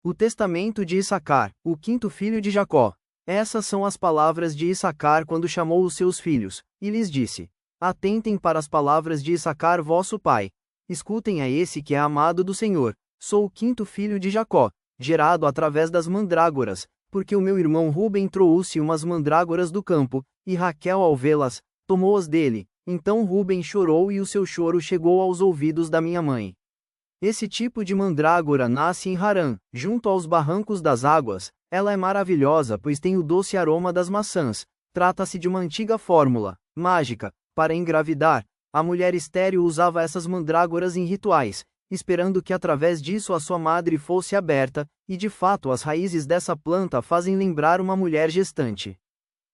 O testamento de Issacar, o quinto filho de Jacó. Essas são as palavras de Issacar quando chamou os seus filhos, e lhes disse: Atentem para as palavras de Issacar vosso pai. Escutem a esse que é amado do Senhor. Sou o quinto filho de Jacó, gerado através das mandrágoras, porque o meu irmão Ruben trouxe umas mandrágoras do campo, e Raquel ao vê-las, tomou-as dele. Então Ruben chorou e o seu choro chegou aos ouvidos da minha mãe. Esse tipo de mandrágora nasce em Harã, junto aos barrancos das águas. Ela é maravilhosa pois tem o doce aroma das maçãs. Trata-se de uma antiga fórmula mágica para engravidar. A mulher estéril usava essas mandrágoras em rituais, esperando que através disso a sua madre fosse aberta, e de fato as raízes dessa planta fazem lembrar uma mulher gestante.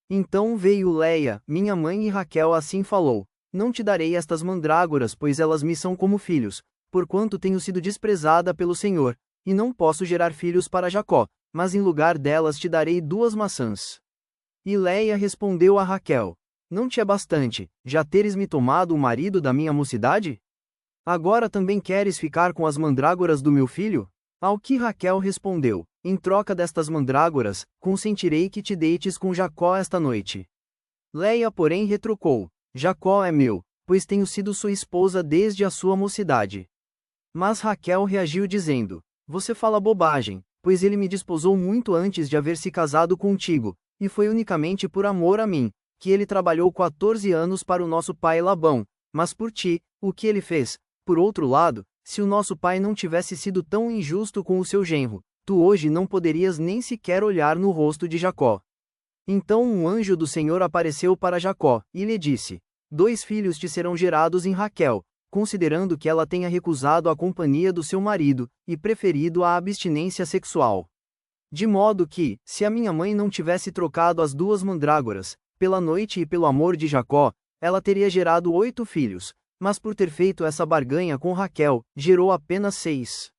Então veio Leia, minha mãe, e Raquel assim falou: Não te darei estas mandrágoras, pois elas me são como filhos, porquanto tenho sido desprezada pelo Senhor, e não posso gerar filhos para Jacó, mas em lugar delas te darei 2 maçãs. E Leia respondeu a Raquel: Não te é bastante, já teres me tomado o marido da minha mocidade? Agora também queres ficar com as mandrágoras do meu filho? Ao que Raquel respondeu: Em troca destas mandrágoras, consentirei que te deites com Jacó esta noite. Leia, porém, retrucou: Jacó é meu, pois tenho sido sua esposa desde a sua mocidade. Mas Raquel reagiu dizendo: Você fala bobagem, pois ele me desposou muito antes de haver se casado contigo, e foi unicamente por amor a mim, que ele trabalhou 14 anos para o nosso pai Labão, mas por ti, o que ele fez? Por outro lado, se o nosso pai não tivesse sido tão injusto com o seu genro, tu hoje não poderias nem sequer olhar no rosto de Jacó. Então um anjo do Senhor apareceu para Jacó, e lhe disse: 2 filhos te serão gerados em Raquel, considerando que ela tenha recusado a companhia do seu marido, e preferido a abstinência sexual. De modo que, se a minha mãe não tivesse trocado as 2 mandrágoras, pela noite e pelo amor de Jacó, ela teria gerado 8 filhos, mas por ter feito essa barganha com Raquel, gerou apenas 6.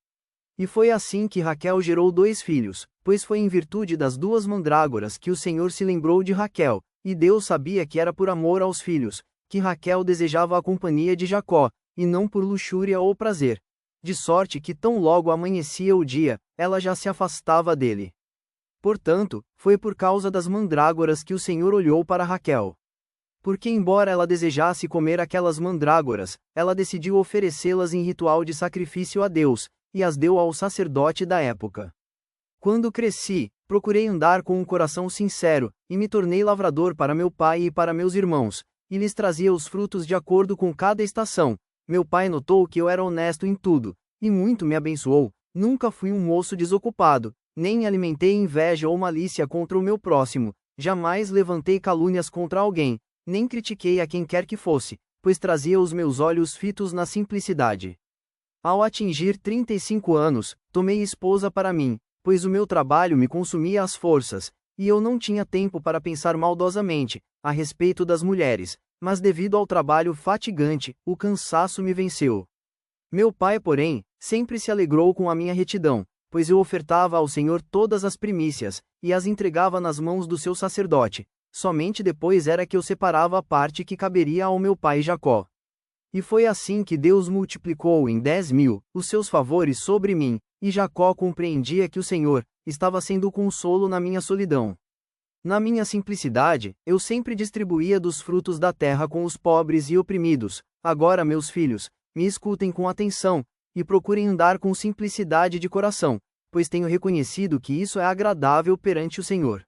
E foi assim que Raquel gerou 2 filhos, pois foi em virtude das 2 mandrágoras que o Senhor se lembrou de Raquel, e Deus sabia que era por amor aos filhos, que Raquel desejava a companhia de Jacó, e não por luxúria ou prazer. De sorte que tão logo amanhecia o dia, ela já se afastava dele. Portanto, foi por causa das mandrágoras que o Senhor olhou para Raquel. Porque embora ela desejasse comer aquelas mandrágoras, ela decidiu oferecê-las em ritual de sacrifício a Deus, e as deu ao sacerdote da época. Quando cresci, procurei andar com um coração sincero, e me tornei lavrador para meu pai e para meus irmãos, e lhes trazia os frutos de acordo com cada estação. Meu pai notou que eu era honesto em tudo, e muito me abençoou. Nunca fui um moço desocupado, nem alimentei inveja ou malícia contra o meu próximo, jamais levantei calúnias contra alguém, nem critiquei a quem quer que fosse, pois trazia os meus olhos fitos na simplicidade. Ao atingir 35 anos, tomei esposa para mim, pois o meu trabalho me consumia as forças, e eu não tinha tempo para pensar maldosamente a respeito das mulheres, mas devido ao trabalho fatigante, o cansaço me venceu. Meu pai, porém, sempre se alegrou com a minha retidão, pois eu ofertava ao Senhor todas as primícias, e as entregava nas mãos do seu sacerdote. Somente depois era que eu separava a parte que caberia ao meu pai Jacó. E foi assim que Deus multiplicou em 10.000 os seus favores sobre mim, e Jacó compreendia que o Senhor estava sendo consolo na minha solidão. Na minha simplicidade, eu sempre distribuía dos frutos da terra com os pobres e oprimidos. Agora, meus filhos, me escutem com atenção, e procurem andar com simplicidade de coração, pois tenho reconhecido que isso é agradável perante o Senhor.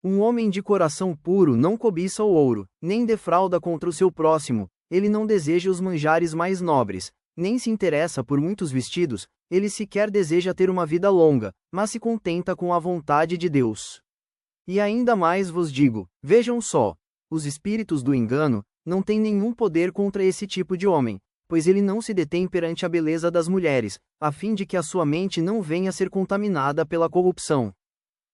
Um homem de coração puro não cobiça o ouro, nem defrauda contra o seu próximo, ele não deseja os manjares mais nobres, nem se interessa por muitos vestidos, ele sequer deseja ter uma vida longa, mas se contenta com a vontade de Deus. E ainda mais vos digo, vejam só, os espíritos do engano não têm nenhum poder contra esse tipo de homem, pois ele não se detém perante a beleza das mulheres, a fim de que a sua mente não venha a ser contaminada pela corrupção.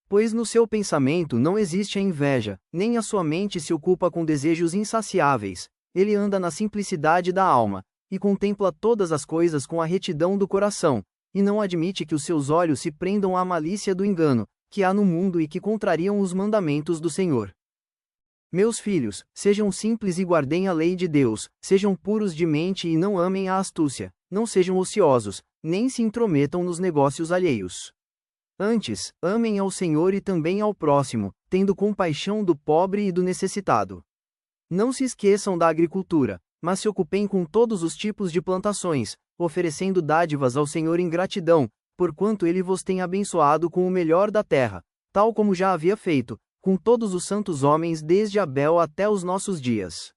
Pois no seu pensamento não existe a inveja, nem a sua mente se ocupa com desejos insaciáveis, ele anda na simplicidade da alma, e contempla todas as coisas com a retidão do coração, e não admite que os seus olhos se prendam à malícia do engano, que há no mundo e que contrariam os mandamentos do Senhor. Meus filhos, sejam simples e guardem a lei de Deus, sejam puros de mente e não amem a astúcia, não sejam ociosos, nem se intrometam nos negócios alheios. Antes, amem ao Senhor e também ao próximo, tendo compaixão do pobre e do necessitado. Não se esqueçam da agricultura, mas se ocupem com todos os tipos de plantações, oferecendo dádivas ao Senhor em gratidão, porquanto Ele vos tem abençoado com o melhor da terra, tal como já havia feito, com todos os santos homens desde Abel até os nossos dias.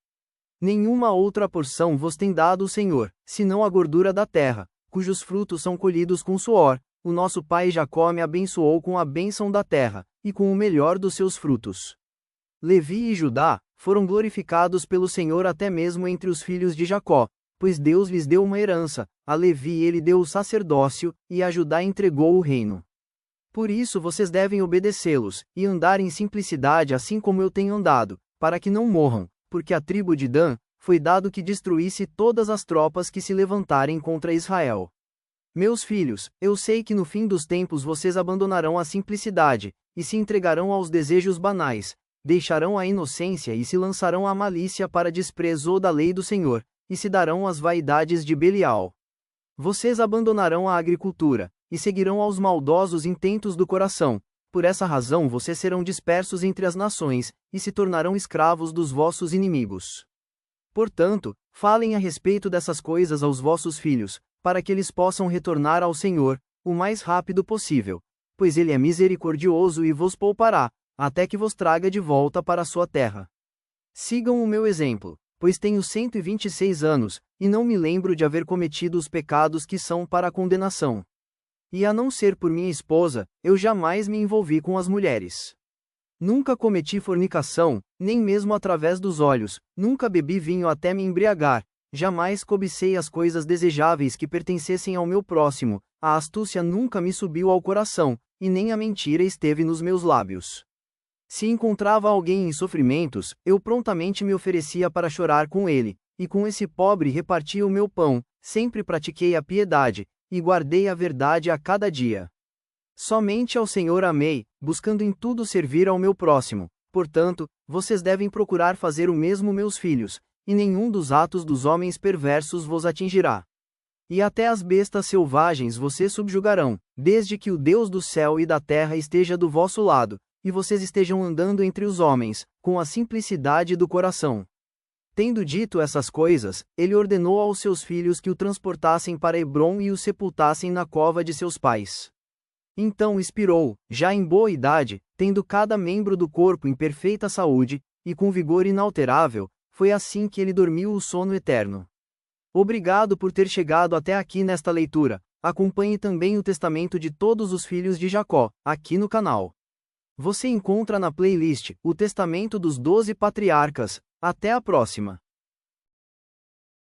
Nenhuma outra porção vos tem dado o Senhor, senão a gordura da terra, cujos frutos são colhidos com suor. O nosso pai Jacó me abençoou com a bênção da terra, e com o melhor dos seus frutos. Levi e Judá foram glorificados pelo Senhor até mesmo entre os filhos de Jacó, pois Deus lhes deu uma herança, a Levi ele deu o sacerdócio, e a Judá entregou o reino. Por isso vocês devem obedecê-los, e andar em simplicidade assim como eu tenho andado, para que não morram, porque a tribo de Dan foi dado que destruísse todas as tropas que se levantarem contra Israel. Meus filhos, eu sei que no fim dos tempos vocês abandonarão a simplicidade, e se entregarão aos desejos banais, deixarão a inocência e se lançarão à malícia para desprezo da lei do Senhor, e se darão às vaidades de Belial. Vocês abandonarão a agricultura, e seguirão aos maldosos intentos do coração. Por essa razão vocês serão dispersos entre as nações, e se tornarão escravos dos vossos inimigos. Portanto, falem a respeito dessas coisas aos vossos filhos, para que eles possam retornar ao Senhor, o mais rápido possível, pois Ele é misericordioso e vos poupará, até que vos traga de volta para a sua terra. Sigam o meu exemplo, pois tenho 126 anos, e não me lembro de haver cometido os pecados que são para a condenação. E a não ser por minha esposa, eu jamais me envolvi com as mulheres. Nunca cometi fornicação, nem mesmo através dos olhos, nunca bebi vinho até me embriagar, jamais cobicei as coisas desejáveis que pertencessem ao meu próximo, a astúcia nunca me subiu ao coração, e nem a mentira esteve nos meus lábios. Se encontrava alguém em sofrimentos, eu prontamente me oferecia para chorar com ele, e com esse pobre repartia o meu pão, sempre pratiquei a piedade, e guardei a verdade a cada dia. Somente ao Senhor amei, buscando em tudo servir ao meu próximo, portanto, vocês devem procurar fazer o mesmo meus filhos, e nenhum dos atos dos homens perversos vos atingirá. E até as bestas selvagens vocês subjugarão, desde que o Deus do céu e da terra esteja do vosso lado, e vocês estejam andando entre os homens, com a simplicidade do coração. Tendo dito essas coisas, ele ordenou aos seus filhos que o transportassem para Hebrom e o sepultassem na cova de seus pais. Então expirou, já em boa idade, tendo cada membro do corpo em perfeita saúde, e com vigor inalterável. Foi assim que ele dormiu o sono eterno. Obrigado por ter chegado até aqui nesta leitura. Acompanhe também o testamento de todos os filhos de Jacó, aqui no canal. Você encontra na playlist o testamento dos 12 patriarcas. Até a próxima.